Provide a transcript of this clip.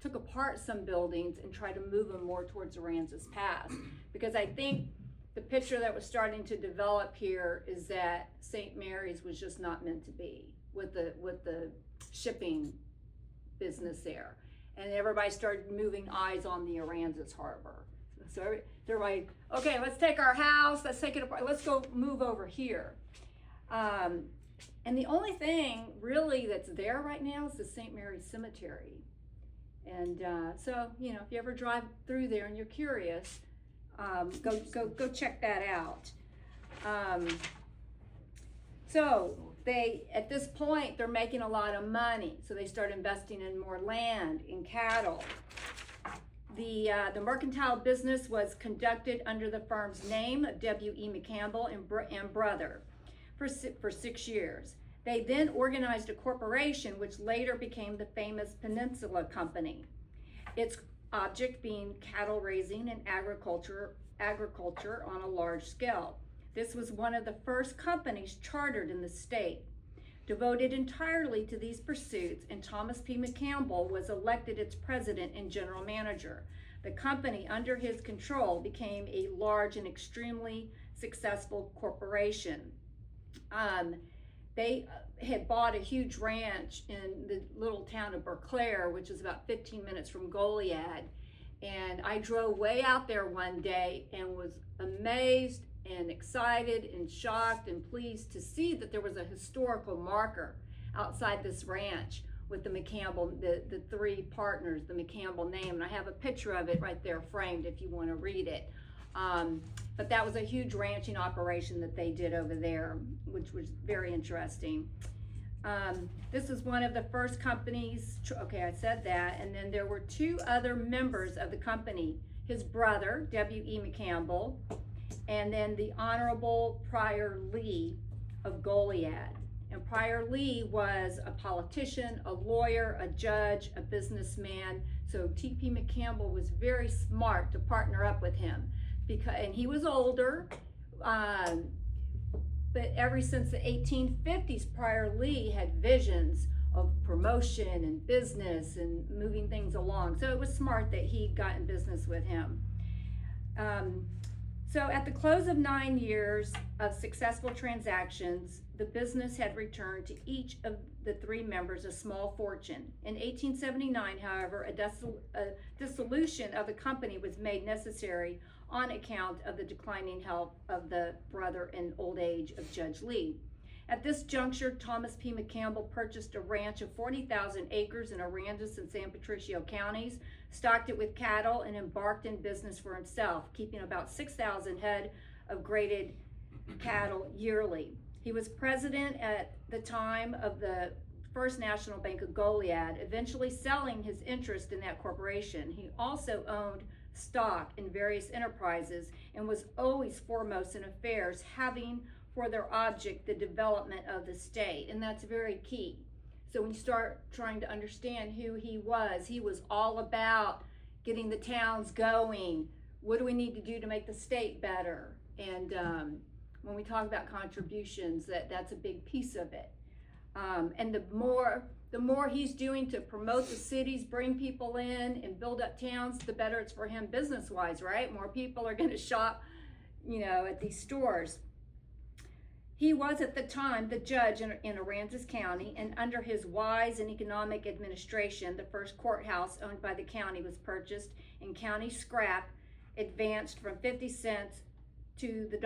took apart some buildings and tried to move them more towards Aransas Pass, because I think the picture that was starting to develop here is that St. Mary's was just not meant to be with the shipping business there, and everybody started moving eyes on the Aransas Harbor. So everybody, okay, let's take our house, let's take it apart, let's go move over here. And the only thing really that's there right now is the St. Mary's Cemetery. And so, you know, if you ever drive through there and you're curious, go check that out. So they, at this point, they're making a lot of money. So they start investing in more land, in cattle. The mercantile business was conducted under the firm's name of W.E. McCampbell and Brother for 6 years. They then organized a corporation which later became the famous Peninsula Company, its object being cattle raising and agriculture on a large scale. This was one of the first companies chartered in the state. Devoted entirely to these pursuits, and Thomas P. McCampbell was elected its president and general manager. The company under his control became a large and extremely successful corporation. They had bought a huge ranch in the little town of Berclair, which is about 15 minutes from Goliad. And I drove way out there one day and was amazed and excited and shocked and pleased to see that there was a historical marker outside this ranch with the McCampbell, the three partners, the McCampbell name. And I have a picture of it right there framed if you want to read it. But that was a huge ranching operation that they did over there, which was very interesting. This was one of the first companies, okay, I said that, and then there were two other members of the company, his brother, W.E. McCampbell, and then the Honorable Prior Lee of Goliad. And Prior Lee was a politician, a lawyer, a judge, a businessman. So T.P. McCampbell was very smart to partner up with him, and he was older, but ever since the 1850s, Prior Lee had visions of promotion and business and moving things along. So it was smart that he got in business with him. So at the close of 9 years of successful transactions, the business had returned to each of the three members a small fortune. In 1879, however, a dissolution of the company was made necessary on account of the declining health of the brother and old age of Judge Lee. At this juncture, Thomas P. McCampbell purchased a ranch of 40,000 acres in Aransas and San Patricio counties, stocked it with cattle, and embarked in business for himself, keeping about 6,000 head of graded cattle yearly. He was president at the time of the First National Bank of Goliad, eventually selling his interest in that corporation. He also owned stock in various enterprises and was always foremost in affairs, having for their object the development of the state, and that's very key. So when you start trying to understand who he was all about getting the towns going. What do we need to do to make the state better? And when we talk about contributions, that's a big piece of it. And the more he's doing to promote the cities, bring people in and build up towns, the better it's for him business-wise, right? More people are going to shop, at these stores. He was at the time the judge in Aransas County, and under his wise and economic administration, the first courthouse owned by the county was purchased, and county scrap advanced from 50 cents to the